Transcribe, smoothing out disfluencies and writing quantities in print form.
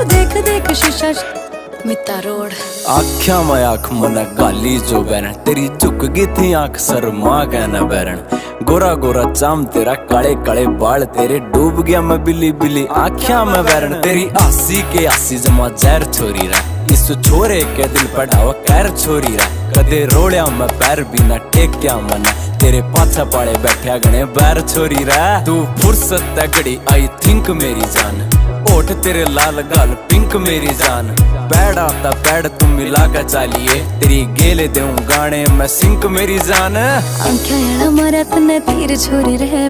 देख देख शीशा मिता रोड। आख्या में आंख मन गाली जो बैरण, तेरी झुक गई थी आंख शर्मा के न बैरण। गोरा गोरा चाम तेरा, काले काले बाल तेरे, डूब गया मैं बिल्ली बिल्ली आख्या में बैरण। तेरी आसी के आसी जमा जहर छोरी रहा, इस छोरे के दिल पर ढावा कैर छोरी रहा। कदे रोड़िया में पैर भी ना टेक्या मना, तेरे पाछा पाड़े बैठा गणे बैर छोरी रहा। तू फुर्सत तगड़ी आई थिंक मेरी जान, ओठ तेरे लाल गाल पिंक मेरी जान। पैड आता पैड तुम मिला कर चालिए, तेरी गेले दूं गाने में सिंक मेरी जान। आंखें मारा तने तीर छोरी रहे,